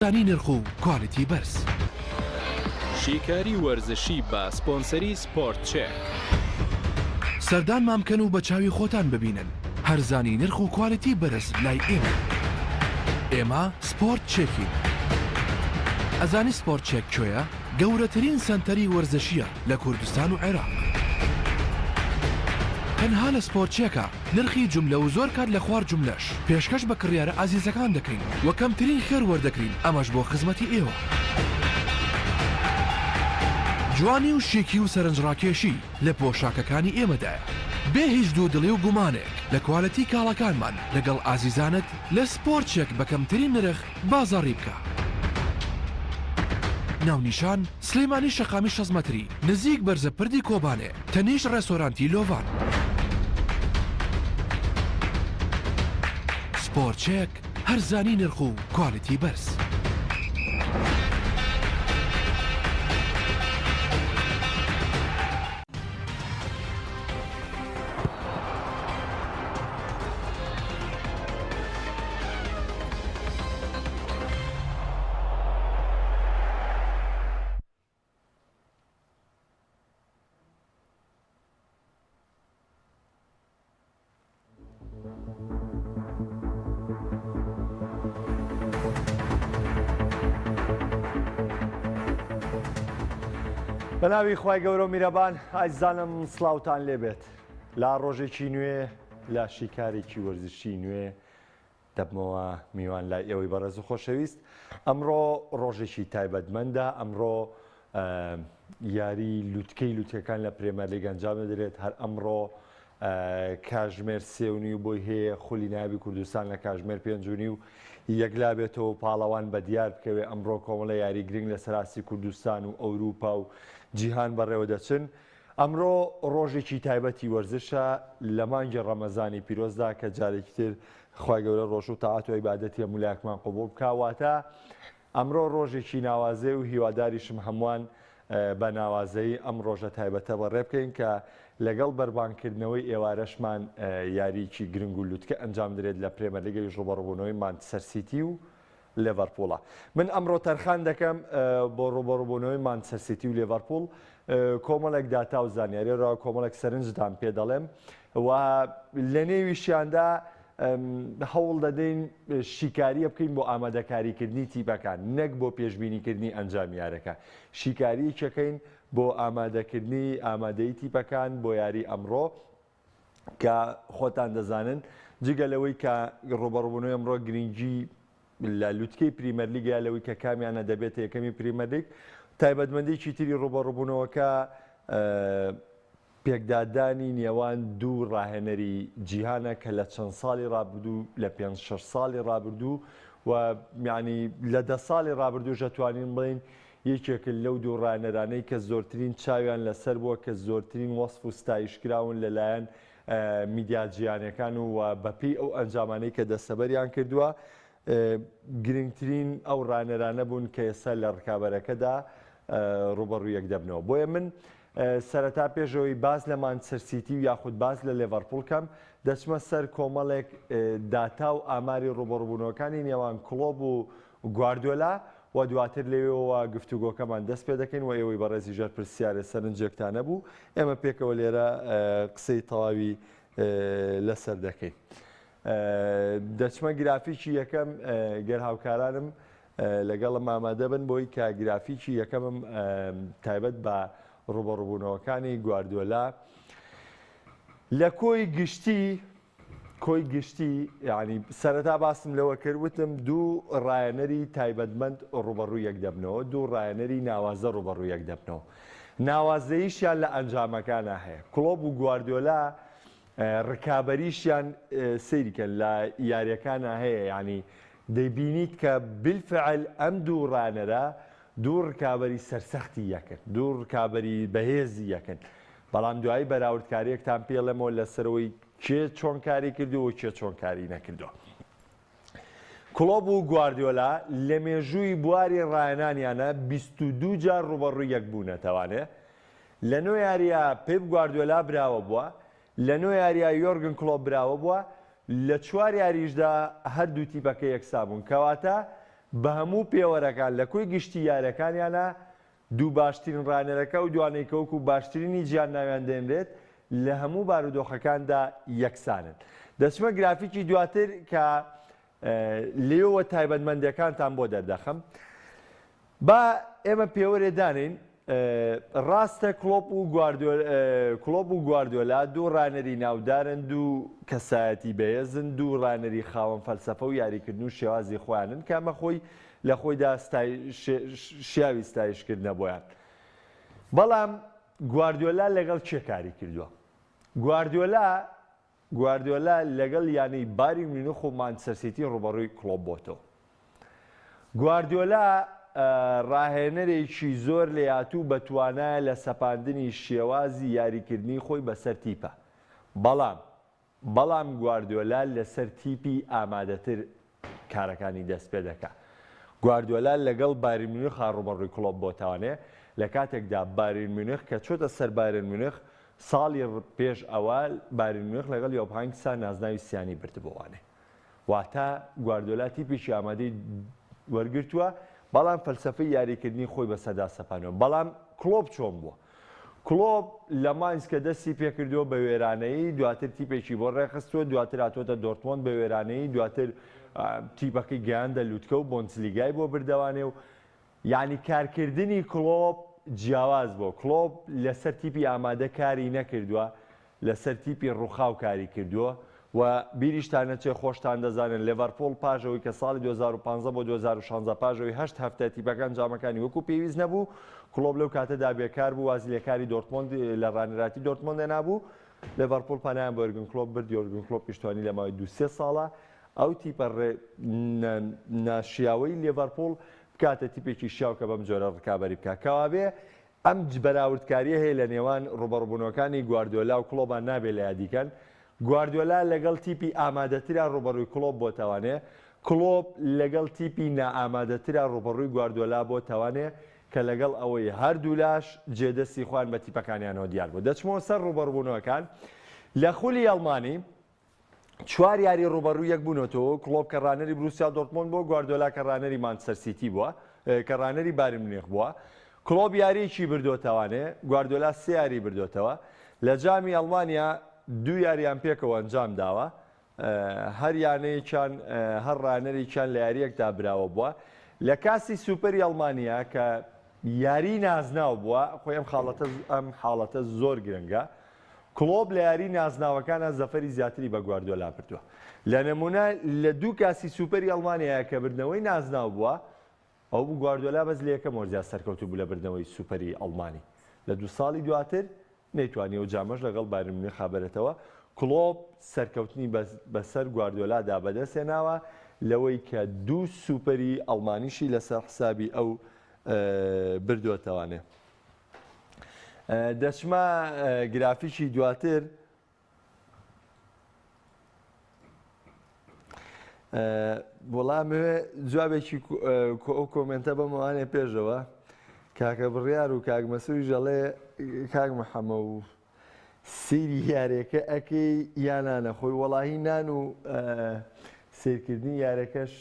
زانی نرخ و کوالیتی بەرز. شیکاری وەرزشی بە سپۆنسەری سپۆرت چێک. سەردان مامکەن و بە چاوی خۆتان ببینن. هەرزانی نرخ و کوالیتی بەرز لای ئێمە. ئێمە سپۆرت چێکین. ئەزانی سپۆرت چێک کوێیە؟ گەورەترین سەنتەری وەرزشیە لە کوردستان و عێراق. تەنها لە سپۆرت چێکە نرخی جوملە و زۆر کات لە خوار جوملەش پێشکەش بە کڕیارە ئازیزەکان دەکەین و کەمترین خێر وەردەکرین، ئەمەش بۆ خزمەتی ئێوە. جوانی و شێکی و سەرنجڕاکێشی لە پۆشاکەکانی ئێمەدایە. بێ هیچ دوودڵی و گومانێک لە کواڵەتی کاڵەکانمان لەگەڵ ئازیزانت لە سپۆرت چێک بە کەمترین نرخ بازاڕی بکە. ناونیشان سلەیمانی شەقامی 6 مەتری نزیک بەرزە پردی کۆبانێ، تەنیش ڕێستۆرانتی لۆڤان. سپۆرت چێک هەرزانی نرخ و کوالیتی بەرز. بەناوی خوای گەورە و میرەبان، ئازیزانم سڵاوتان لێبێت. لا ڕۆژێکی نوێ لە شیکارێکی وەرزشی نوێ دەبمەوە میوان لای ئێوەی بەڕێز و خۆشەویست. ئەمڕۆ ڕۆژێکی تایبەتمەندە، ئەمڕۆ یاری لوتکەکان لە پرێمەر لیگ ئەنجام دەدرێت. هەر ئەمڕۆ کاژمێر 3.5 بۆی هەیە خولی نایابی کوردستان لە کاژمێر 5.5 یەکلا بێتەوە پاڵەوان بە دیار بکەوێ. ئەمڕۆ کۆمەڵە یاری گرنگ لە سەراسی کوردستان و ئەوروپا و جیهان بەڕێوە دەچن. ئەمڕۆ ڕۆژێکی تایبەتی وەرزشە لە مانگی ڕەمەزانی پیرۆزدا کە جارێکی تر خوای گەورە ڕۆژ و تاعات و عیبادەتی هەموو لایەکمان قبوڵ بکواتە. ئەمڕۆ ڕۆژێکی ناوازەی و هیواداریشم هەمووان بە ناوازەی ئەم ڕۆژە تایبەتە بەڕێ بکەین کە لەگەڵ بەربانکردنەوەی ئێوارەشمان یاریکی گرنگ و لوتکە ئەنجام درێت لە پرێمەر لیگەی ڕوبەڕووبوونەوەی مانچستەر سیتی و لێڤەرپوڵە. من ئەمڕۆ تەرخان دەکەم بۆ ڕوبەڕووبوونەوەی مانچستەر سیتی و لێڤەرپوڵ. کۆمەڵێک داتا و زانیاریێرەوە کۆمەڵێک سەرنجدان پێ دەڵێم و لە نێویشیاندا هەوڵ دەدەین شیکاریە بکەین بۆ ئامادەکاریکردنی تیپەکان، نەک بۆ پێشبینیکردنی ئەنجام یارەکە. شیکاری چەکەین بۆ ئامادەکردنی ئامادەی تیپەکان بۆ یاری ئەمڕۆ کە خۆتان دەزانن جگە لەوەی کە ڕوبەڕووبوونەوەی ئەمڕۆ گرنگی لە لوتکەی پریمەر لیگە لەوەی کە کامیانە دەبێتە یەکەمی پریمەر لیگ. تایبەتمەندێکی تری ڕوبەڕووبوونەوەکە پێکدادانی نێوان دوو ڕاهێنەری جیهانە کە لە چەند ساڵی ڕابردوو لە 5-6 ساڵی ڕابردوو و یعنی لە 10 ساڵی ڕابردوو دەتوانین بڵین یەکێکن لەو دوو ڕاهێنەرانەی کە زۆرترین چاویان لەسەر بووە کە زۆرترین وەسف و ستایشکراون لەلایەن میدیا جیهانیەکان و بەپێی ئەو ئەنجامانەی کە دەستەبەریان کردووە گرنگترین ئەو ڕاهێنەرانە بوون کە ئێستا لە ڕکابەرەکەدا ڕوبەڕوویەک دەبنەوە. بۆیە من سەرەتا پێشەوەی باز لە مانچستەر سیتی و یاخود باز لە لێڤەرپوڵ کەم دەچمە سەر کۆمەڵێک داتا و ئاماری ڕوبەڕووبوونەوەکانی نێوان کڵۆب و گواردیۆلا و دواتر لێوەوە گفتوگۆکەمان دەست پێ دەکەین و ئێوەی بەڕێزی ژەر پرسیارە سەرنجێکتانە بوو ئێمە پێکەوە لێرە قسەی تەواوی لەسەر دەکەین. دەچمە گرافیکی یەکەم گەر هاوکارانم لەگەڵم ئامادە بن بۆی کە گرافیکی یەکەمم تایبەت بە ڕوبەڕووبوونەوەکانی گواردیۆلا لە کۆی گشتی یعنی سەرەتا باسم لەوە کردوتم دوو ڕاهێنەری تایبەتمەند ڕوبەڕوویەک دەبنەوە، دوو ڕاهێنەری ناوازە ڕوبەڕوویەک دەبنەوە. ناوازەییشیان لە ئەنجامەکانە هەیە. کڵۆب و گواردیۆلا ڕکابەریشیان سەیریکەن لە یاریەکانە هەیە، یعنی دەیبینیت کە بالفعل ئەم دوو ڕاهێنەرە دوو ڕکابەری سەرسەختی یەکن، دوو ڕکابەری بەهێزی یەکن. بەڵام دوایی بەراوردکاریەکتان پێڵێمەوە لەسەرەوەی کێ چۆن کاری کردووە و کێ چۆن کاری نەکردووە. کڵۆب و گواردیۆلا لە مێژووی بواری ڕاهێنانیانە 22 جار ڕوبەڕووی یەک بوونەتەوانێ. لە نۆ یاریە پێپ گواردیۆلا براوە بووە، لە نۆ یاریە یۆرگن کڵۆب براوە بووە، لە 4 یاریشدا هەردوو تیپەکە یەکسا بوون کەواتە بە هەموو پێوەرەکان لە کوی گشتی یارەکانیانە دوو باشترین ڕانەرەکە و دوانێکەوەک و باشترینی گیان ناویان دێنرێت لە هەموو بارودۆخەکاندا یەکسانن. دەچمە گرافیکی دواتر کە لێوە تایبەتمەندیەکانتان بۆ دەردەخەم. با ئێمە پێوەرێ دانین ڕاستە کلۆب و گواردیۆلا دوو ڕانەری ناودارن دوو کەسایەتی بەهێزن دوو ڕانەری خاوەن فەلسەفە و یاریکردن و شێوازی خۆیانن کامە خۆی لە خۆیدا شیاوی ستایشکردنە بۆیان. بەڵام گواردیۆلا لەگەڵ چێ کاری کردووە؟ گواردیۆلا لەگەڵ یانەی باری مونیخ و مانچستەر سیتی ڕوبەڕووی کلۆب بۆتەوە. گواردیۆلا ڕاهێنەرێکی زۆر لە یاتوو بەتوانایە لە سەپاندنی شێوازی یاریکردنی خۆی بەسەر تیپە. بەڵام گواردیۆلا لەسەر تیپی ئامادەتر کارەکانی دەست پێ دەکات. گواردیۆلا لەگەڵ باری مونیخ ڕوبەڕووی کلۆب بۆتەوانێ لە کاتێکدا باری مونیخ کە چۆتە سەر باری مونیخ ساڵی پێش ئەوە باری مونیخ لەگەڵ یۆپانگ سا نازناوی سیانی بردبووانێ. واتە گواردیۆلا تیپێکی ئامادەی وەرگرتووە بەڵام فەلسەفەی یاریکردنی خۆی بەسەردا سەپانەوە. بەڵام کلۆب چۆن بووە؟ کلۆب لە ماینز کە دەستی پێکردووە بە وێرانەیی دواتر تیپێکی بۆ ڕێخستووە دواتر هاتوۆتە دۆرتمۆند بە وێرانەیی دواتر تیپەکەی گەیاندە لووتکە و بۆنسلیگای بۆ بردەوانێ و یعنی کارکردنی کلۆب جیاواز بۆ. کلۆب لەسەر تیپی ئامادە کاری نەکردووە لەسەر تیپی ڕووخاو کاری کردووە و بیریشتانە چێ خۆشتان دەزانن لێڤەرپۆڵ پاژەوەی کە ساڵی 2015 بۆ 2016 پاژەوەی 8 هەفتە تیپەکان جامەکانی وەکو پێویست نەبوو. کلۆب لەو کاتەدا بێکار بوو وازی لێکاری دۆرتمۆند لە ڕانراتی دۆرتمۆند نابوو. لێڤەرپۆڵ پانایان بۆ یۆرگن کلۆب برد. یۆرگن کلۆب پیشتوانی لە ماوەی 2-3 ساڵە ئەو تیپە ناشیاوەی لێڤەرپۆڵ بکاتە تیپێکی شیاو کە بەم جۆرە ڕکابەری بکات. کەوابێ ئەم بەراوردکاریە هەیە لە نێوان ڕوبەڕووبوونەکانی گواردیۆلا و کلۆبان نابێت لە یادیکەن. گواردیۆلا لەگەڵ تیپی ئامادەترا ڕوبەڕووی کلۆب بۆ تەوانێ. کلۆب لەگەڵ تیپی نائامادەترا ڕوبەڕووی گواردیۆلا بۆ تەوانێ کە لەگەڵ ئەوەی هەردوو لاش جێدەستی خوان بە تیپەکانیانەوە دیار بوو. دەچمەوە سەر ڕوبەڕووبوونەوەکان. لە خولی ئەڵمانی 4 یاری ڕوبەڕووی یەک بوونەوە. کلۆب کە ڕانەری بروسیا دۆرتمۆند بۆ، گواردیۆلا کە ڕانەری مانچستەر سیتی بووە کە ڕانەری باری مونیخ بووە. کلۆب یاریەکی بردۆتەوانێ، گواردیۆلا 3 یاری بردۆتەوە. لە جامی ئەڵمانیا 2 یاریان پێکەوە ئەنجام داوە. هەر یانەیەکیان هەر ڕانەرێکیان لە یاریەکدا براوە بووە. لە کاسی سوپەری ئەڵمانیا کە یاری نازناو بووە، خۆی ئەم حاڵەتە زۆر گرنگە. کلۆب لە یاری نازناوەکانە زەفەری زیاتری بە گواردیۆلا بردووە. لە نمونە لە 2 کاسی سوپەری ئەڵمانیا کە بردنەوەی نازناو بووە، ئەو بوو گواردیۆلا بەس لە یەکەم وەرزیا سەرکەوتوو بوو لە بردنەوەی سوپەری ئەڵمانی. لە 2 ساڵی دواتر نەیتوانیەوە جامەش لەگەڵ باری مونیخ خابرێتەوە. کلۆب سەرکەوتنی بەسەر گواردیۆلادا بەدەستێناوە لەوەی کە 2 سوپەری ئەڵمانیشی لەسەر حسابی ئەو بردووەتەوانێ. دەچمە گرافیکی دواتر. وەڵامێ جوابێکی ئەو کۆمنتە بەمەوانێ پێشەوە کاکە بڕیار و کاک مەسووری ژەڵێ کاک محەممە و سیری یارێکە ئەکەی یانانە خۆی وەڵاهی نان و سیرکردنی یارەکەش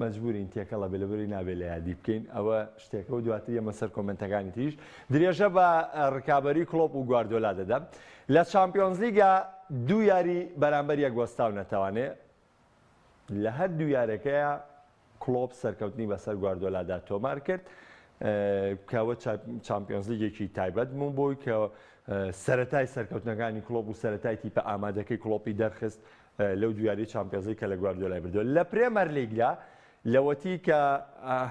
مەجبورین تێکەڵە بێلەبەری نابێت لە یادی بکەین. ئەوە شتێکە و دواتر ئەمە سەر کۆمنتەکانی تریش درێژە بە ڕکابەری کلۆب و گواردیۆلا دەدەم. لە چامپیۆنز لیگا 2 یاری بەرامبەر یەک وەستاو نەتەوانێ. لە هەر 2 یارەکەیە کلۆب سەرکەوتنی بەسەر گواردیۆلادا تۆمار کرد کەوە چامپیۆنز لیگێکی تایبەت بوو بۆی کە سەرەتای سەرکەوتنەکانی کلۆب و سەرەتای تیپە ئامادەکەی کلۆپی دەرخست لەو دویاری چامپیۆنز لیگ کە لە گواردیۆلای بردووە. لە پرێمەر لیگدا لەوەتی کە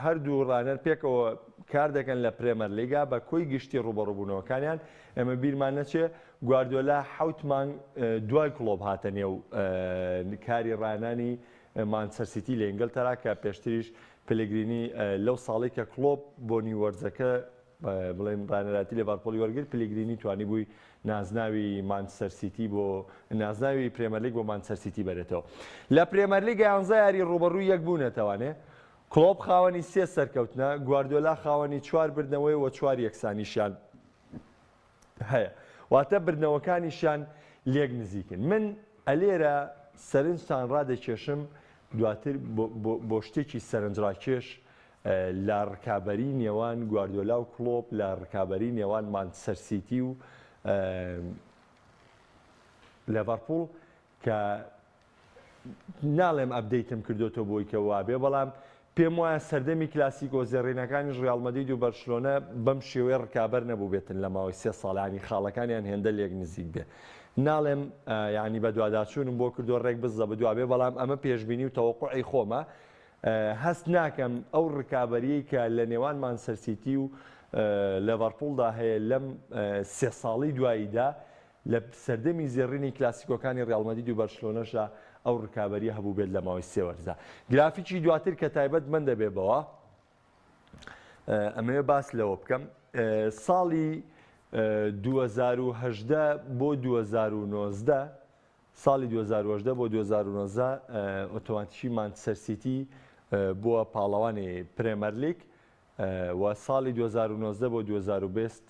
هەردوو ڕانەر پێکەوە کار دەکەن لە پرێمەر لیگا بە کۆی گشتی ڕوبەڕووبوونەوەکانیان ئێمە بیرمان نەچێ گواردیۆلا 7 مانگ دوای کلۆب هاتە نێو کاری ڕانانی مانچستەر سیتی لە ئینگلتەرا کە پێشتریش پلگرینی لەو ساڵی کە کلۆب بۆ نیوەرزەکە بڵێن ڕانەراتی لێڤەرپۆڵی وەرگرت پلگرینی توانی بووی نازناوی مانچستەر سیتی بۆ نازناوی پرێمەر لیگ بۆ مانچستەر سیتی بەرێتەوە. لە پرێمەر لیگ 11 یاری ڕوبەڕووی یەک بوونەتەوانێ. کلۆب خاوەنی 3 سەرکەوتنە، گواردیۆلا خاوەنی 4 بردنەوەی و 4 یەکسانیشیان هەیە. واتە بردنەوەکانیشیان لێک نزیکن. من ئەلێرە سەرنجتان ڕادەکێشم دواتر بۆ شتێکی سەرنجڕاکێش لە ڕکابەری نێوان گواردیۆلا و کلۆپ لە ڕکابەری نێوان مانچستەر سیتی و لیڤەرپوڵ کە ناڵێم ئەپدەیتم کردوتەوە بۆی کە وابێ بەڵام پێم وایە سەردەمی کلاسیکۆ زێڕینەکانیش ڕیال مەدرید و بەرشلۆنە بەم شێوەیە ڕکابەر نەبوو بێتن لە ماوەی 3 ساڵانی خاڵەکانیان هێندە لێک نزیک بێ ناڵێم ینی بە دوواداچوونم بۆ کردو ڕێک بزە بە دوابێ بەڵام ئەمە پێشبینی و تەوەقوعی خۆمە هەست ناکەم ئەو ڕکابەریەی کە لە نێوان مانچستەر سیتی و لیڤەرپوڵدا هەیە لەم 3 ساڵی دواییدا لە سەردەمی زێڕینی کلاسیکۆکانی ڕیال مەدرید و بەرشلۆنەشدا ئەو ڕکابەریە هەبوو بێت لە ماوەی 3 وەرزە گرافیکی دواتر کە تایبەتمەند دەبێ بەوە ئەمەوێ باس لەوە بکەم ساڵی 2018 بۆ 2019 ساڵی 2018 بۆ 2019 ئۆتۆماتیکی مانچستەر سیتی بووە پاڵەوانی پرێمەر لیگ و ساڵی 2019 بۆ 2020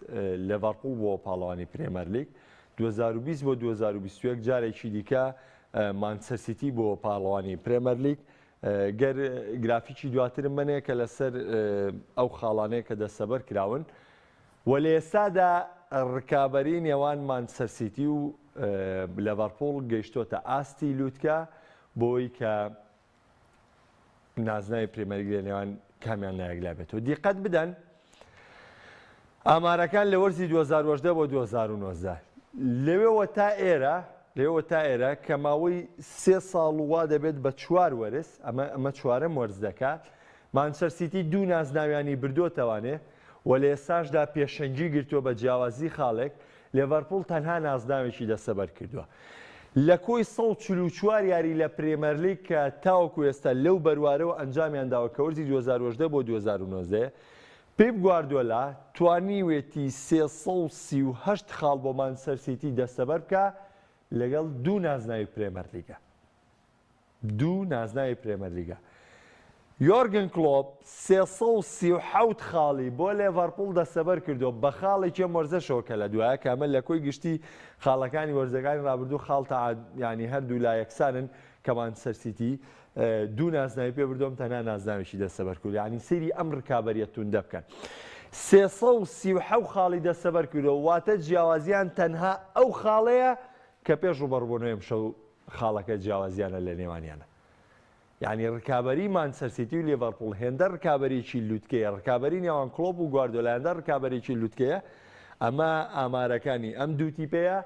لیڤەرپوڵ بۆ پاڵەوانی پرێمەر لیگ 2020 بۆ 2021 جارێکی دیکە مانچستەر سیتی بۆ پاڵەوانی پرێمەر لیگ گەر گرافیکی دواترم منێ کە لەسەر ئەو خاڵانەیە کە دەستەبەر کراون و لە ئێستادا ڕکابەری نێوان مانچستەر سیتی و لیڤەرپوڵ گەیشتۆتە ئاستی لووتکە بۆی کە نازناوی پرێمەر لیگ لە نێوان کامیان لایەکلا بێتەوە دیقەت بدەن ئامارەکان لە وەرزی 2018 بۆ 2019 لەوێەوە تا ئێرە کە ماوەی 3 ساڵ وا دەبێت بە 4 وەرز ئەمە چوارەم وەرز دەکات مانچستەر سیتی 2 نازناویانی بردوتەوانێ و لە ئێستاشدا پێشەنگی گرتووە بە جیاوازی خاڵێک لیڤەرپوڵ تەنها نازناوێکی دەسەبەر کردووە لە کۆی 144 یاری لە پرێمەر لیگ کە تاوەکو ئێستا لەو بەروارەوە ئەنجامیان داوە کە وەرزی 2018 بۆ 2019 پێپ گواردیۆلا توانیوێتی 338 خاڵ بۆ مانچستەر سیتی دەسەبەر بکە لەگەڵ 2 نازناوی پرێمەر لیگە 2 نازناوی پرێمەر لیگە یۆرگن کلۆپ 337 خاڵی بۆ لیڤەرپوڵ دەسەبەر کردو بە خاڵێکی وەرزەشەوە کە لە دوایە کامە لە کۆی گشتی خاڵەکانی وەرزەکانی ڕابردوو خاڵ تا ینی هەردوو لا یەکسانن کە مانچستەر سیتی 2 نازناوی پێ بردوم تەنها نازناویشی دەسەبەر کرد ینی سەیری ئەم ڕکابەریە توندە بکەن 337 خاڵی دەسەبەر کردەوە واتە جیاوازیان تەنها ئەو خاڵەیە کە پێش ڕوبەڕبوونەوەی شەو خاڵەکە جیاوازیانە لە نێوانیانە یعنی ڕکابەری مانچستەر سیتی و لیڤەرپوڵ هێندە ڕکابەریی لووتکەیە ڕکابەری نێوان کلۆپ و گواردیۆلایەندە ڕکابەرێکی لووتکەیە ئەمە ئامارەکانی ئەم دوو تیپەیە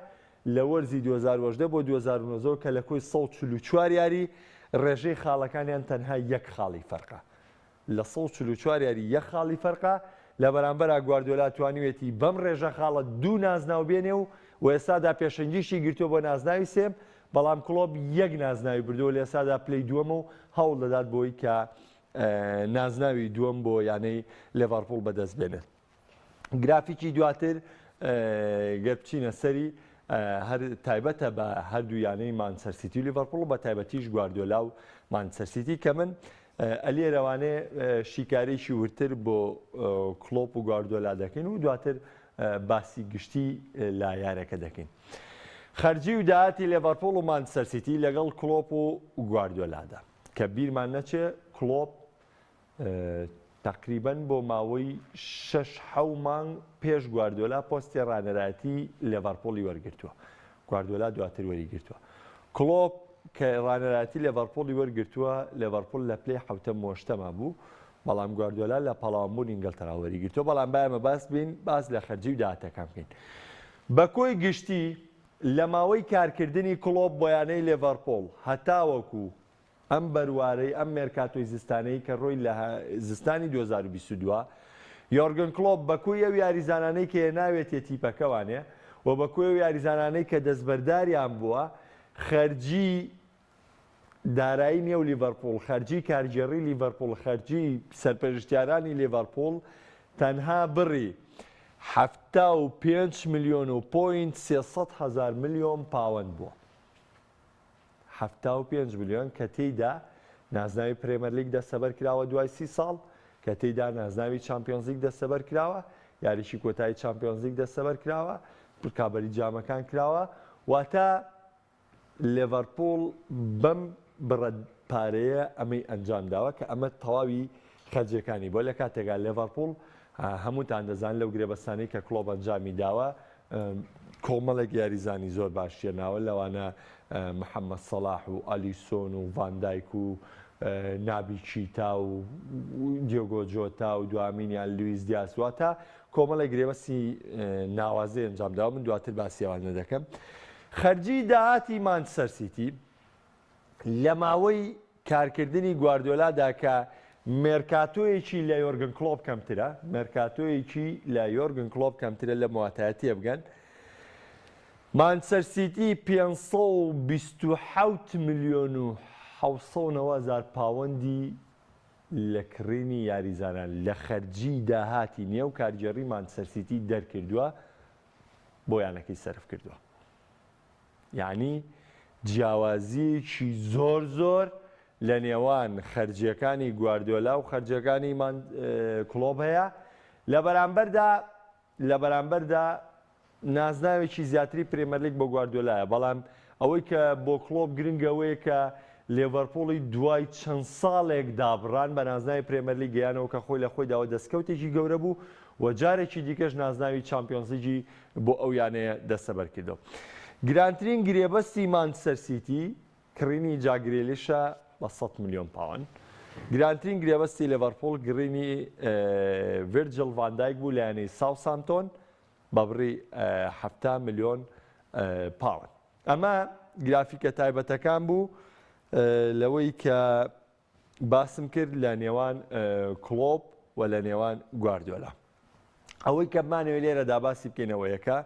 لە وەرزی 2018 بۆ 2019 کە لە کۆی 144 یاری ڕێژەی خاڵەکانیان تەنها یەک خاڵی فەرقە لە 144 یاری یەک خاڵی فەرقە لە بەرامبەرە گواردیۆلا توانیوێتی بەم ڕێژە خاڵە 2 نازناو بێنێ و ئێستادا پێشەنگیشی گرتووە بۆ نازناوی سێم بەڵام کلۆپ یەک نازناوی بردووە لە ئێستادا پلەی دووەمە و هەوڵ دەدات بۆی کە نازناوی دووەم بۆ یانەی لیڤەرپوڵ بەدەست بێنێت گرافیکی دواتر گەر بچینە سەری هەر تایبەتە بە هەردوو یانەی مانچستەر سیتی و لیڤەرپوڵ بە تایبەتیش گواردیۆلا و مانچستەر سیتی کە من ئەلێرەوانێ شیکارێکی ورتر بۆ کلۆپ و گواردیۆلا دەکەین و دواتر باسی گشتی لا یارەکە دەکەین خەرجی و داهاتی لیڤەرپوڵ و مانچستەر سیتی لەگەڵ کلۆپ و گواردیۆلادا کە بیرمان نەچێ کلۆپ تقریباً بۆ ماوەی 6-7 مانگ پێش گواردیۆلا پۆستی ڕانەرایەتی لیڤەرپوڵی وەرگرتووە گواردیۆلا دواتر وەریگرتووە کلۆپ کە ڕانەرایەتی لیڤەرپوڵی وەرگرتووە لیڤەرپوڵ لە پلەی حوتە مۆشتەما بوو بەڵام گواردیۆلا لە پەڵاوانبوونی ئینگلتەرا وەریگرتووە بەڵام بایەمە باس بین باس لە خەرجی و داهاتەکان بکەین بە کۆی گشتی لە ماوەی کارکردنی کلۆپ بۆ یانەی لیڤەرپوڵ هەتاوەکو ئەم بەروارەی ئەم مێرکاتۆی زستانەی کە ڕۆی لە زستانی 2022 یۆرگن کلۆپ بەکوی ئەو یاریزانانەی کە هێناوێت تیپەکەوانێ و بەکوی ئەو یاریزانانەی کە دەستبەرداریان بووە خەرجی دارایی نیە و لیڤەرپوڵ خەرجی کارگێڕی لیڤەرپوڵ خەرجی سەرپەرشتیارانی لیڤەرپوڵ تەنها بڕی 75 ملیۆن و پۆینت 300,000 ملیۆن پاوەند بووە 75 ملیۆن کە تێیدا نازناوی پرێمەر لیگ دەستەبەر کراوە دوای 30 ساڵ کە تێیدا نازناوی چامپیۆنز لیگ دەستەبەر کراوە یاریشی کۆتایی چامپیۆنز لیگ دەستەبەر کراوە ڕکابەری جامەکان کراوە واتە لیڤەرپوڵ بەم پارەیە ئەمەی ئەنجام داوە کە ئەمە تەواوی خەرجەکانی بۆ لە کاتێکا لێڤەرپوڵ هەمووتان دەزان لەو گرێبەستانەی کە کلۆب ئەنجامی داوە کۆمەڵێک یاریزانی زۆر باش شێناوە لەوانە محەممەد سەلاح و ئەلیسۆن و ڤاندایک و نابی چیتا و دیۆگۆ جۆتا و دوامینیان لویس دیاسواتە کۆمەڵی گرێبەستی ناوازەی ئەنجامداوە من دواتر باسیێوانە دەکەم. خەرجی داهاتی مانچستەر سیتی لە ماوەی کارکردنی گواردیۆلادا کە مێرکاتۆیەکی لە یۆرگن کلۆب کەمترە مێرکاتۆیەکی لە یۆرگن کلۆب کەمترە لە مواتایەتی بگەن مانچستەر سیتی 527 ملیۆن و 700,000 پاوەندی لە کڕینی یاریزانان لە خەرجی داهاتی نێو کارگێڕی مانچستەر سیتی دەرکردووە بۆ یانەکەی سەرف کردووە. یعنی جیاوازیەکی زۆر لە نێوان خەرجیەکانی گواردیۆلا و خەرجەکانی کلۆب هەیە لە بەرامبەردا نازناوێکی زیاتری پرێمەرلیگ بۆ گواردیۆلایە بەڵام ئەوەی کە بۆ کلۆب گرنگەوەیە کە لێڤەرپۆڵی دوای چەند ساڵێک دابڕان بە نازناوی پرێمەرلیگ گەیانەوە کە خۆی لە خۆی داوە دەستکەوتێکی گەورە بوو و جارێکی دیکەش نازناوی چامپیۆنز لیگی بۆ ئەو یانەیە دەستەبەر کردەوە. گرانترین گرێبەستی مانچستەر سیتی کڕینی جاگرێلیشە بە 100 ملیۆن پاوەند. گرانترین گرێبەستی لێڤەرپۆڵ گڕینی ڤیرجڵ ڤاندایک بوو لە یانەی ساوثهامپتۆن بە بڕی 7 ملیۆن پاوەند. ئەمە گرافیکە تایبەتەکان بوو لەوەی کە باسم کرد لە نێوان کلۆب و لە نێوان گواردیۆلا. ئەوەی کە بمانەوە لێرەدا باسی بکەینەوەیەکە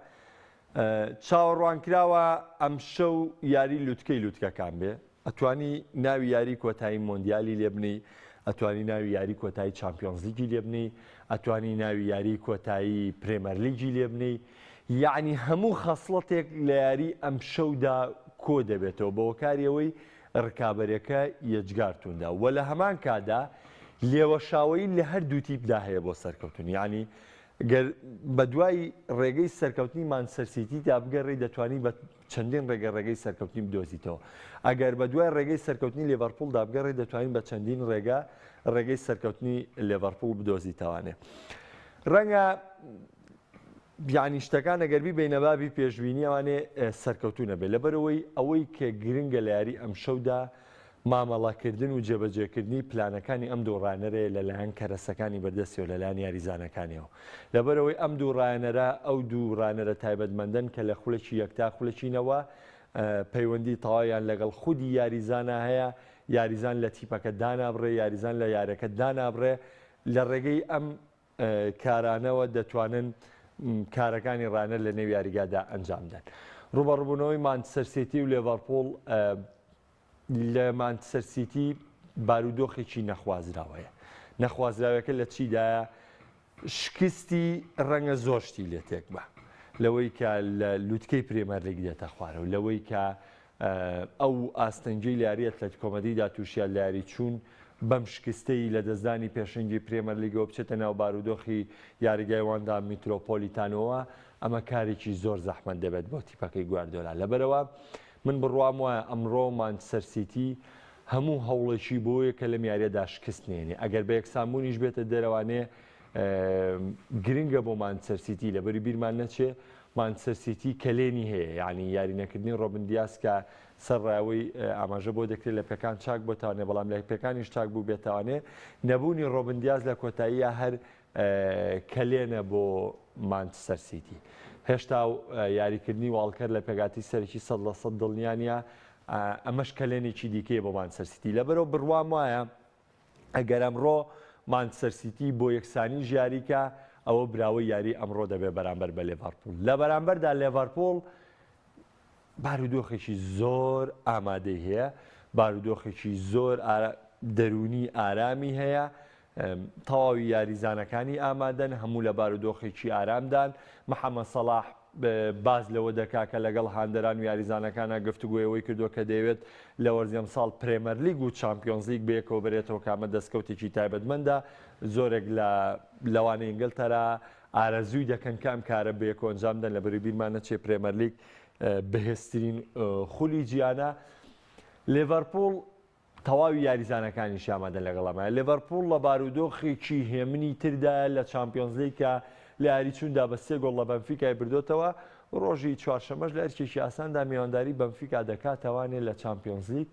چاوەڕوان کراوە ئەم شەو یاری لوتکەی لوتکەکان بێ ئەتوانی ناوی یاری کۆتایی مۆندیالی لێبنی ئەتوانی ناوی یاری کۆتایی چامپیۆنز لیگی لێبنی ئەتوانی ناوی یاری کۆتایی پرێمەر لیگی لێبنی یعنی هەموو خەسڵەتێک لە یاری ئەم شەودا کۆ دەبێتەوە بە هۆکاریەوەی ڕکابەرەکە یەجگارتوندا و لە هەمان کادا لێوەشاوی لە هەردوو تیپدا هەیە بۆ سەرکەوتن یعنی بە دوای ڕێگەی سەرکەوتنی مانچستەر سیتی دا بگەڕێی دەتوانی بە چەندین ڕێگەی سەرکەوتنی بدۆزیتەوە ئەگەر بە دوای ڕێگەی سەرکەوتنی لێڤەرپوڵ دا بگەڕێ دەتوانین بە چەندین ڕێگەی سەرکەوتنی لێڤەرپوڵ بدۆزیتەوانێ. ڕەنگە بیانی شتەکان ئەگەربی بینەبابی پێشببینی ئەوانێ سەرکەوتونە بێت لەبەرەوەی ئەوەی کە گرنگە لە یاری ئەم شەودا مامەڵاکردن و جێبەجێکردنی پلانەکانی ئەم دوو ڕانەرەیە لەلایەن کەرەسەکانی بەردەستیەوە لەلایەن یاریزانەکانیەوە لەبەرەوەی ئەم دوو ڕایەنەرە ئەو دوو ڕانەرە تایبەتمەندن کە لە خولەکی یەکتا خولەچینەوە پەیوەندی تەواویان لەگەڵ خودی یاریزانە هەیە یاریزان لە تیپەکە دانابڕێ یاریزان لە یارەکە دانابڕێ لە ڕێگەی ئەم کارانەوە دەتوانن کارەکانی ڕانە لە نێو یاریگادا ئەنجامدان. ڕوبەڕووبوونەوەی مانچستەر سیتی و لێڤەرپوڵ لە مانچستەر سیتی بارودۆخێکی نەخوازراوەیە. نەخوازراوەکە لە چیدایە شکستی ڕەنگە زۆشتی لێ تێک بە لەوەی کە لە لوتکەی پرێمەرلیگ دێتە خوارەوە لەوەی کە ئەو ئاستەنگەی لاری ئەتلەتیکۆ تووشیان لە یاری چوون بەم شکستەی لە دەستدانی پێشەنگی پرێمەرلیگەوە بچێتە ناو بارودۆخی یاریگای واندا میترۆپۆلیتانەوە ئەمە کارێکی زۆر زەحمەت دەبێت بۆ تیپەکەی گواردیۆلا لەبەرەوە من بڕوام وایە ئەمڕۆ مانچستەر سیتی هەموو هەوڵێکی بۆیە کە لەم یاریەدا شکست نێنێ ئەگەر بە یەکسانبوونیش بێتە دەرەوانێ گرنگە بۆ مانچستەر سیتی لەبەری بیرمان نەچێ مانچستەر سیتی کەلێنی هەیە یعنی یاری نەکردنی ڕۆبن دیاس کە سەرڕاوی ئاماژە بۆ دەکرێت لە پێکان چاک بۆتوانێ بەڵام لە پێکانیش چاک بوو بێتوانێ نەبوونی ڕۆبن دیاز لە کۆتاییە هەر کەلێنە بۆ مانچستەر سیتی هێشتا یاریکردنی واڵکەر لە پێگاتی سەرکی 100% دڵنیانە ئەمەش کەلێنێکی دیکەیە بۆ مانچستەر سیتی لەبەرەوە بڕوام وایە ئەگەر ئەمڕۆ مانچستەر سیتی بۆ یەکسانی ژیاریکە ئەوە براوە یاری ئەمڕۆ دەبێت بەرامبەر بە لێڤەرپوڵ لە بەرامبەردا لێڤەرپوڵ بارودۆخێکی زۆر ئامادەی هەیە بارودۆخێکی زۆر دەرونی ئارامی هەیە تەواوی یاریزانەکانی ئامادەن هەموو لە بارودۆخێکی ئارامدان محەممەد سەلاح باز لەوە دەکا کە لەگەڵ هاندەران و یاریزانەکانە گفتوگوۆیەوەی کردو کە دەیەوێت لە وەرزی ئەمساڵ پرێمەر لیگ و چامپیۆنز لیگ بەیەکەوە بێتەوە کامە دەستکەوتێکی تایبەتمەندە زۆرێک لەوانەی ئینگلتەرا ئارەزووی دەکەن کام کارە بەیەکەوە ئەنجامدەن لە بەری بیرمان نەچێ پرێمەر لیگ بەهێزترین خولی جیانە لێڤەرپوڵ تەواوی یاریزانەکانی شامەدە لەگەڵەمە لێڤەرپوڵ لە بارودۆخێکی هێمنی تردا لە چامپیۆنز لیگە لە یاری چووندا بە 3 گۆڵ لە بەنفیکای بردوتەوە ڕۆژی چوارشەمەش لە هەرکێکی ئاساندا میوانداری بەنفیکا دەکاتەوانێت لە چامپیۆنز لیگ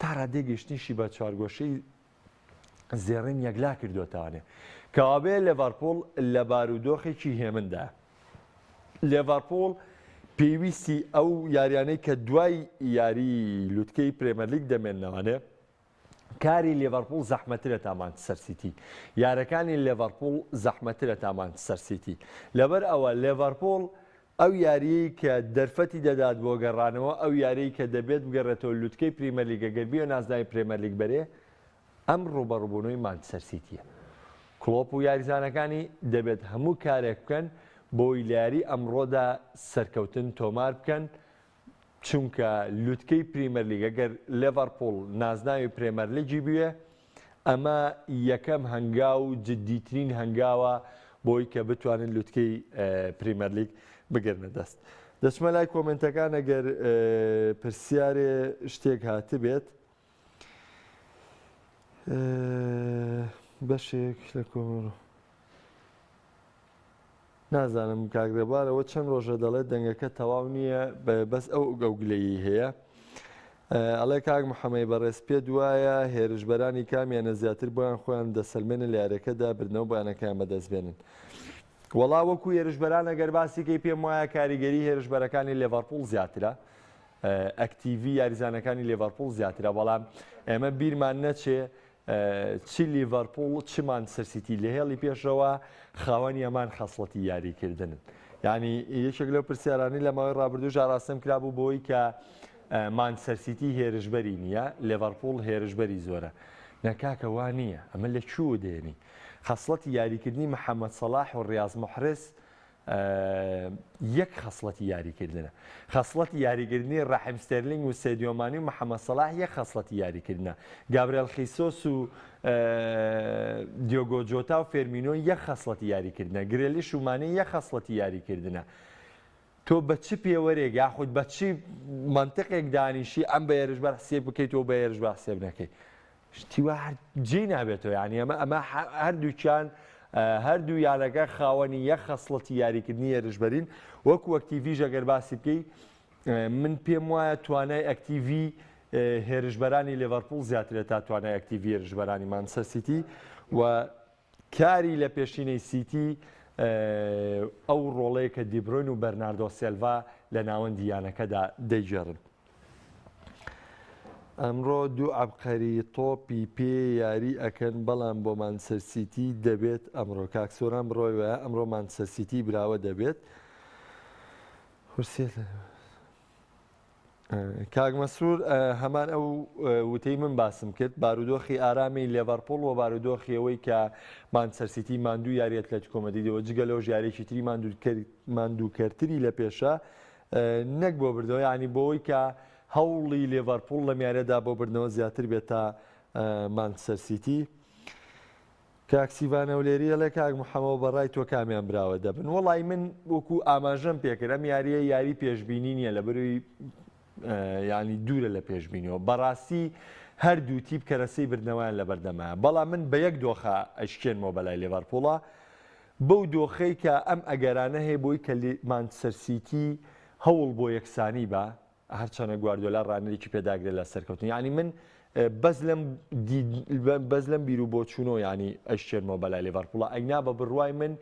تا ڕادێگەشتنیشی بە چوارگۆشەی زێڕین یەکلا کردوتەوانێ کەوابێ لێڤەرپوڵ لە بارودۆخێکی هێمندا لێڤەرپوڵ پێویستی ئەو یاریانەی کە دوای یاری لوتکەی پرێمەر لیگ دەمێننەوەنێ کاری لێڤەرپوڵ زەحمەترە تا مانچستەر سیتی یارەکانی لێڤەرپوڵ زەحمەترە تا مانچستەر سیتی لەبەر ئەوە لێڤەرپوڵ ئەو یاریەی کە دەرفەتی دەدات بۆ گەڕانەوە ئەو یارەی کە دەبێت بگەڕێتەوە لوتکەی پرێمەر لیگە گەربیە نازدای پرێمەر لیگ بەرێ ئەم ڕوبەڕووبوونەوەی مانچستەر سیتیە کڵۆپ و یاریزانەکانی دەبێت هەموو کارێک بکەن بۆی لە یاری ئەمڕۆدا سەرکەوتن تۆمار بکەن چونکە لوتکەی پریمەر لیگ ئەگەر لێڤەرپوڵ نازناوی پرێمەر لیگی بوێ ئەمە یەکەم هەنگاو و جددیترین هەنگاوە بۆی کە بتوانن لوتکەی پریمەر لیگ بگرنە دەست دەچمە لای کۆمنتەکان ئەگەر پرسیارێ شتێک هاتبێت بەشێک لە کۆمەڕۆ نازانم کاکدەبارەوە چەند ڕۆژە دەڵێت دەنگەکە تەواو نییە بەس ئەو گەوگلەیی هەیە ئەڵێ کاک محەمەی بەڕێز پێ دوایە هێرشبەرانی کامیانە زیاتر بۆیان خۆیان دەسەلمێنە لە یارەکەدا بردنەوە بەیانەکەیان بەدەستبێنن وەڵا وەکو هێرشبەران ئەگەر باسیکەی پێم وایە کاریگەری هێرشبەرەکانی لێڤەرپوڵ زیاترە ئەکتیڤی یاریزانەکانی لێڤەرپوڵ زیاترە بەڵام ئێمە بیرمان نەچێ چی لیڤەرپوڵ چی مانچستەر سیتی لە هێڵی پێشەوە خاوەنی ئەمان خەسڵەتی یاریکردنن یعنی یەکێک لەو پرسیارانی لە ماوەی ڕابردوو ژاراستەم کرابوو بۆی کە مانچستەر سیتی هێرشبەری نییە لێڤەرپوڵ هێرشبەری زۆرە نەکاکە وا نییە ئەمە لە چوو دێنی خەسڵەتی یاریکردنی محەممەد سەلاح و ڕیاض محرز یەک خەسڵەتی یاریکردنە خەسڵەتی یاریکردنی ڕەحیم ستێرلینگ و سێدیۆمانی و محەممەد سەلاح یەک خەسڵەتی یاریکردنە گابرێل خیسۆس و دیۆگۆ جۆتا و فێرمینۆ یەک خەسڵەتی یاریکردنە گرێلی شومانی یەک خەسڵەتی یاریکردنە تۆ بە چی پێوەرێک یاخود بە چی منطقێک دانیشی ئەم بە هێرشبەر حسێب بکەیتەوە بە هێرشبەر حسێب نەکەی شتیوا جێ نابێتەوە یعنی ئەمە هەردووچیان هەردوو یانەکە خاوەنی یەک خەسڵەتی یاریکردنی هێرشبەرین وەکو ئەکتیڤیش ئەگەر باسی بکەی من پێم وایە توانای ئەکتیڤی هێرشبەرانی لێڤەرپوڵ زیاترە تا توانای ئەکتیڤی هێرشبەرانی مانچستەر سیتی و کاری لە پێشینەی سیتی ئەو ڕۆڵەیە کە دیبروین و بەرناردۆ سێلڤا لە ناوەندی یانەکەدا دەیجێڕن ئەمڕۆ دوو عەبقەری تۆپی پێ یاری ئەکەن بەڵام بۆ مانچستەر سیتی دەبێت ئەمڕۆ کاکسۆران بڕۆی وایە ئەمڕۆ مانچستەر سیتی براوە دەبێت کاک مەسرور هەمان ئەو وتەی من باسم کرد بارودۆخی ئارامی لێڤەرپوڵ و بارودۆخی ئەوەی کە مانچستەر سیتی ماندوو یاری ئەتلێتیکۆ مەدریدەوە جگە لەو ژیارێکی تری ماندووکەرتری لە پێشە نەک بۆ بردەوە یعنی بۆەوەی کە هەوڵی لێڤەرپوڵ لە میارەدا بۆ بردنەوە زیاتر بێت تا مانچستەر سیتی کاکسیڤانە و لێریەڵێ کاک محەمەوە بەڕای تۆ کامیان براوە دەبن وەڵی من وەکو ئاماژەم پێکرد ئەم یاریە یاری پێشبینی نییە لە بەروی ینی دوورە لە پێشبینیەوە بەڕاستی هەردوو تیپ کەرەسەی بردنەوەیان لە بەردەمایە بەڵام من بە یەک دۆخە ئەشکێنمەوە بەلای لێڤەرپوڵە بەو دۆخەی کە ئەم ئەگەرانە هەیە بۆی کە مانچستەر سیتی هەوڵ بۆ یەکسانی بە هەرچەنە گواردیۆلا ڕانەرێکی پێداگرێت لە سەرکەوتن ینی من بەس لەم بیر و بۆ چوونەوە ینی ئەشکێنمەوە بەلای لێڤەرپوڵە ئەینا بە بڕوای من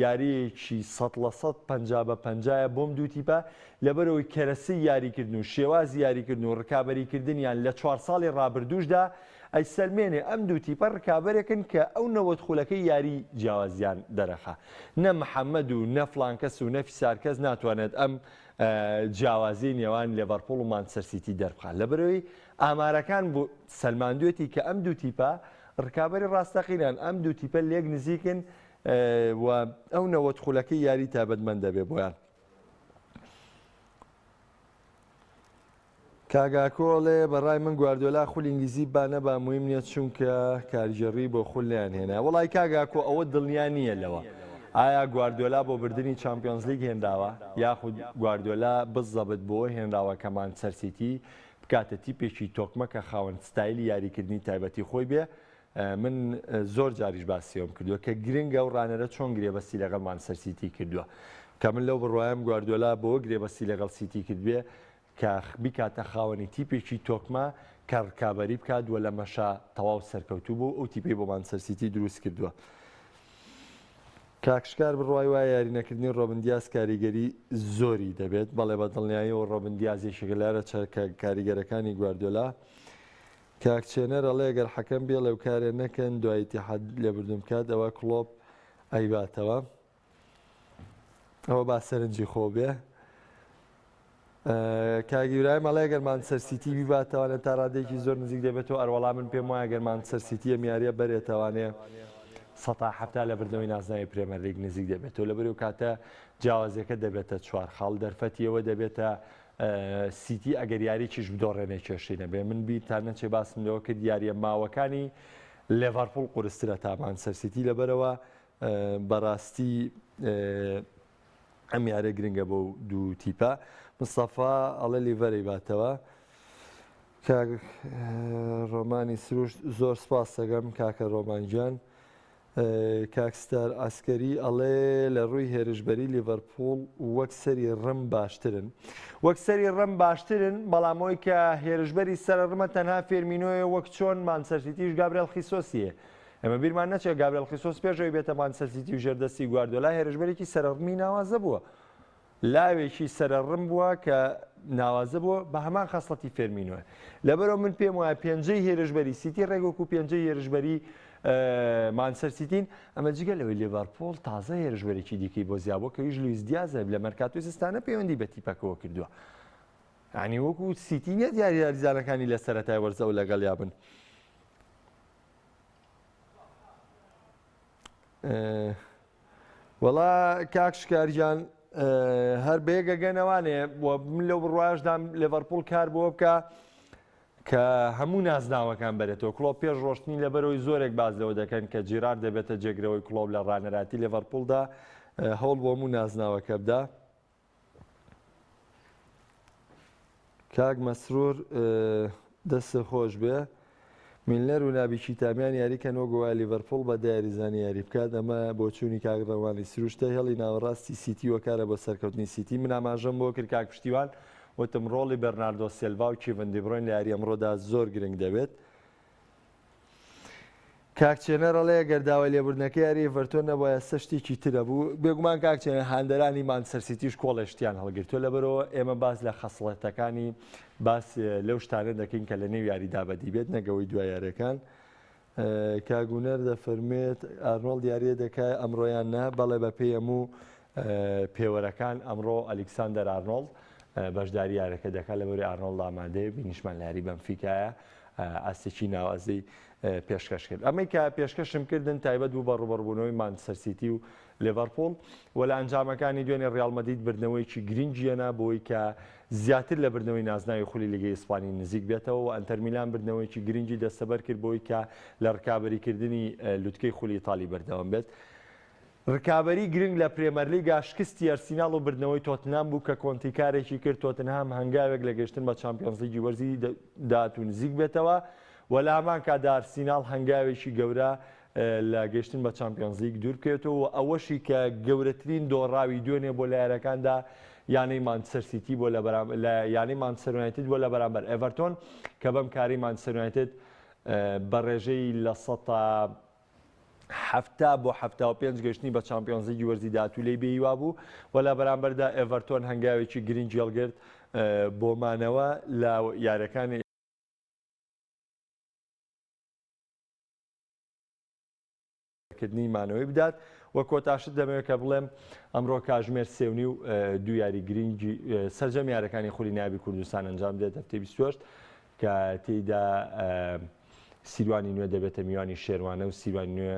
یاریەکی 100% بۆم دوو تیپە لەبەرەوەی کەرەسەی یاریکردن و شێوازی یاریکردن و ڕکابەریکردنیان لە 4 ساڵی ڕابردووشدا ئەی سەلمێنێ ئەم دوو تیپە ڕکابەرێکن کە ئەو نەوەت خولەکەی یاری جیاوازیان دەرەخە نە محەممەد و نە فلانکەس و نەفی سارکەس ناتوانێت ئەم جیاوازی نێوان لێڤەرپوڵ و مانچستەر سیتی دەربخان لەبەرەوەی ئامارەکان بۆ سەلماندوێتی کە ئەم دوو تیپە ڕکابەری ڕاستەقینان ئەم دوو تیپە لێک نزیکن و ئەو نەوەت خولەکەی یاری تابەتمەند دەبێ بۆیان کاگاکۆڵێ بەڕای من گواردیۆلا خولی ئینگلیزی بانە با مویم نییە چونکە کارژێڕی بۆ خول لیان هێنا وڵای کاگاکۆ ئەوە دڵنیان نییە لەوە ئایا گواردیۆلا بۆ بردننی چامپیۆنز لیگ هێنراوە یاخود گواردیۆلا بزەبت بۆ هێنراوە کە مانچستەر سیتی بکاتە تیپێکی تۆکمە کە خاوەن ستایلی یاریکردنی تایبەتی خۆی بێ. من زۆر جاریش باسیەوەم کردووە کە گرنگە و ڕانەرە چۆن گرێبەستی لەگەڵ مانچستەر سیتی کردووە کە من لەو بڕوایم گواردیۆلا بۆ گرێبەستی لەگەڵ سیتی کردوێ کە بیکاتە خاوەنی تیپێکی تۆکمە کە ڕکابەری بکات وە لە مەشا تەواو سەرکەوتوو بوو ئەو تیپی بۆ مانچستەر سیتی دروست کردووە. کاکشکار بڕوای وایە یارینەکردنی ڕۆبن دیاز کاریگەری زۆری دەبێت بەڵێ بە دڵنیاییەوە ڕۆبن دیازێکی لارە چەکە کاریگەرەکانی گواردیۆلا. کاکچێنەر ئەڵێ ئەگەر حەکەم بێ لەو کارێ نەکەن دوای ئیتیحاد لێبوردم کات ئەوە کڵۆپ ئەیباتەوە ئەوە با سەرنجی خۆ بێ. کاگیورای مەڵێ ئەگەر مانچستەر سیتی بیباتەوانێت تا ڕادێکی زۆر نزیک دەبێتەوە ئەروەڵا من پێم وایە ئەگەر مانچستەر سیتی ئەمیاریە بەرێتەوانێ ١٧ لە بردنەوەی نازناوی پرێمەر لیگ نزیک دەبێتەوە لەبەر و کاتە جیاوازەکە دەبێتە 4 خاڵ دەرفەتیەوە دەبێتە سیتی ئەگەر یاریکیش بدۆڕێنێ کێشەی نەبێ. من بیرتان نەچێ باسم لەوە کرد یاریە ماوەکانی لێڤارپوڵ قورسترە تا مانچستەر سیتی لەبەرەوە بەڕاستی ئەم یارە گرنگە بۆ دوو تیپە. مستەفا ئەڵێ لیڤەرەی باتەوە. ڕۆمانی سروش زۆر سپاس دەکەم کاکە ڕۆمانجان. کاکستار ئاسکەری ئەڵێ لە ڕووی هێرشبەری لیڤەرپوڵ وەک سەری ڕم باشترن. وەک سەری ڕم باشترن بەڵامەوەی کە هێرشبەری سەرە ڕمە تەنها فێرمینۆیە وەک چۆن مانچستەر سیتیش گابرێل خیسۆسیە. ئەمە بیرمان نەچێت گابرێل خیسۆس پێشەوەی بێتە مانچستەر سیتی و ژێردەستی گواردیۆلا هێرشبەرێکی سەرە ڕمی ناوازە بووە. لاوێکی سەرە ڕم بووە کە ناوازە بووە بە هەمان خەسڵەتی فێرمینۆە. لەبەرەوە من پێم وایە پێنجەی هێرشبەری سیتی ڕێگوەکو پێنجەی هێرشبەری مانچستەر سیتین ئەمە جگە لەوەی لیڤەرپوڵ تازە هێرشبەرێکی دیکەی بۆ زیابووە کە هیچ لویس دیازە لە مەرکاتۆی زستانە پەیوەندی بە تیپەکەوە کردووە. یعنی وەکو سیتی نیە دیاری یاریزانەکانی لە سەرەتای وەرزە و لەگەڵ یابن. وەڵا کاکشکارجان هەر بێگەگەنەوانێ من لەو بڕواژدام لیڤەرپوڵ کار بۆ بکە کە هەموو نازناوەکان بەرێتەوە. کڵۆب پێش ڕۆشتنی لەبەرەوەی زۆرێک باز لەوە دەکەن کە جیرار دەبێتە جێگرەوەی کڵۆب لە ڕانەراتی لیڤەرپوڵدا هەوڵ بۆ هەموو نازناوەکە بدا. کاک مەسرور دەستە خۆش بێ. میلنەر و نابیکی تامیان یاریکەنەوە گووای لیڤەرپوڵ بە دیاریزانی یاری بکات. ئەمە بۆ چوونی کاک ڕەوانی سروشتە هێڵی ناوەڕاستی سیتی وەکارە بۆ سەرکەوتنی سیتی. من ئاماژەم بۆ کرد کاک پشتیوان وتم ڕۆڵی بەرناردۆ سێلڤا و کیڤن دی بڕۆین لە یاری ئەمڕۆدا زۆر گرنگ دەبێت. کاکچێنەر ئەڵێ ئەگەر داوای لێبوردنەکە یاری ئێڤەرتۆن نەبووایە سە شتێکی ترە بوو. بێگومان کاکچێنەر هاندەرانی مانچستەر سیتیش کۆڵی شتیان هەڵگرتووە لەبەرەوە ئێمە باس لە خەسڵەتەکانی باس لەو شتانە دەکەین کە لە نێو یاریدا بەدی بێت نەگەوەی دوای یاریەکان. کاگونەر دەفەرمێت ئارنۆڵ دیارە دەکای ئەمڕۆیان نا بەڵێ بە پێی هەموو پێوەرەکان ئەمڕۆ ئەلێکساندەر ئارنۆڵ بەشداری یارەکە دەکات لەبەرەوەی ئارنۆڵ ئامادەیە بینیشمان لە یاری بەنفیکایە ئاستێکی ناوازەی پێشکەش کرد. ئەمەی کە پێشکەشم کردن تایبەت بوو بە ڕوبەڕبوونەوەی مانچستەر سیتی و لیڤەرپوڵ و لە ئەنجامەکانی دوێنێ ڕیال مەدرید بردنەوەیکی گرنگیەنە بۆی کە زیاتر لە بردنەوەی نازناوی خولی لیگەی ئیسپانی نزیک بێتەوە و ئەنتەر میلان بردنەوەیکی گرنگی دەستەبەر کرد بۆی کە لە ڕکابەریکردنی لوتکەی خولی ئیتالی بەردەوام بێت. ڕکابەری گرنگ لە پرێمەر لیگا شکستی ئەرسیناڵ و بردنەوەی تۆتنهام بوو کە کۆنتیکارێکی کرد تۆتنهام هەنگاوێک لە گەشتن بە چامپیۆنز لیگی وەرزی داهات و نزیک بێتەوە و لە هەمان کاتدا ئەرسیناڵ هەنگاوێکی گەورە لە گەشتن بە چامپیۆنز لیگ دوور بکەوێتەوە و ئەوەشی کە گەورەترین دۆڕاوی دوێنێ بۆ لە یارەکاندا یانەی مانچستەر سیتی بۆ لە یانەی مانچستەر یونایتد بۆ لە بەرامبەر ئێڤەرتۆن کە بەم کاری مانچستەر یونایتد بە ڕێژەی لە 70 بۆ 75 گەشتنی بە چامپیۆنز لیگی وەرزی داهات و لێی بێیوا بوو و لە بەرامبەردا ئێڤەرتۆن هەنگاوێکی گرنگی هەڵگرت بۆمانەوە لە یاریەکانی کردنی مانەوەی بدات و کۆتاشت دەمەوێت کە بڵێم ئەمڕۆ کاژمێر سێونی و دوو یاری گرنگی سەرجەم یاریەکانی خولی ناوی کوردستان ئەنجام دێت هەفتەی 28 کە تێیدا سیروانی نوێ دەبێتە میوانی شێروانە و سیروانی نوێ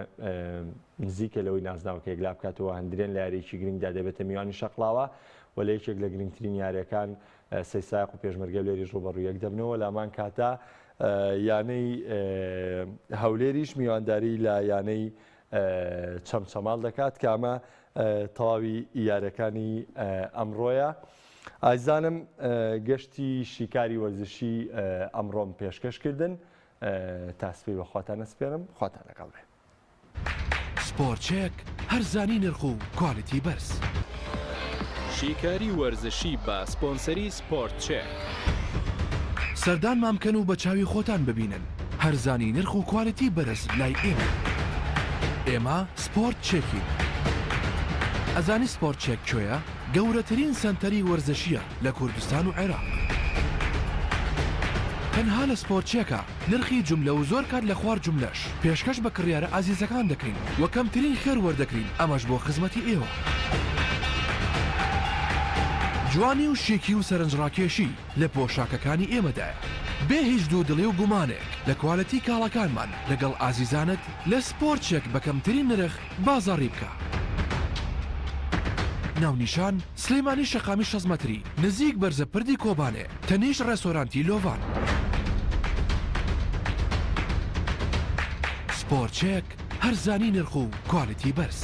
نزیکە لەوەی نازناوەکە یەکلا بکاتەوە هەندرێن لە یاریەکی گرنگدا دەبێتە میوانی شەقڵاوە و لە یەکێک لە گرنگترین یاریەکان سەیسایق و پێشمەرگە لێری ڕوبەڕوو یەک دەبنەوە لە هەمان کاتە یانەی هەولێریش میوانداری لە یانەی چەمچەماڵ دەکات کە ئەمە تەواوی یاریەکانی ئەمڕۆیە ئایزانم گەشتی شیکاری وەرزشی ئەمڕۆم پێشکەشکردن تاسپی بە خواتان ئەسپێرم خواتان لەگەڵ بێ. سپۆرتچێک هەرزانی نرخ و کوالیتی بەرز. شیکاری وەرزشی بە سپۆنسەری سپۆرت چێک. سەردان مامکەن و بە چاوی خۆتان ببینن هەرزانی نرخ و کوالیتی بەرز لای ئێمە. ئێمە سپۆرت چێکین. ئەزانی سپۆرت چێک کوێیە؟ گەورەترین سنتەری وەرزشیە لە کوردستان و عێراق. تەنها لە سپۆرت چێکە نرخی جملە و زۆر کات لە خوار جملەش پێشکەش بە کڕیارە ئازیزەکان دەکەین وە کەمترین خێر وەردەکرین ئەمەش بۆ خزمەتی ئێوە. جوانی و شێکی و سەرنجڕاکێشی لە پۆشاکەکانی ئێمەدایە. بێ هیچ دوو دڵی و گومانێک لە کوالەتی کاڵەکانمان لەگەڵ ئازیزانت لە سپۆرت چێک بە کەمترین نرخ بازاڕی بکە. ناونیشان سلەیمانی شەقامی 6 مەتری نزیک بەرزە پردی کۆبانێ تەنیش ڕێستۆرانتی لۆڤان. سپۆرت چێک هەرزانی نرخ و کوالیتی بەرز.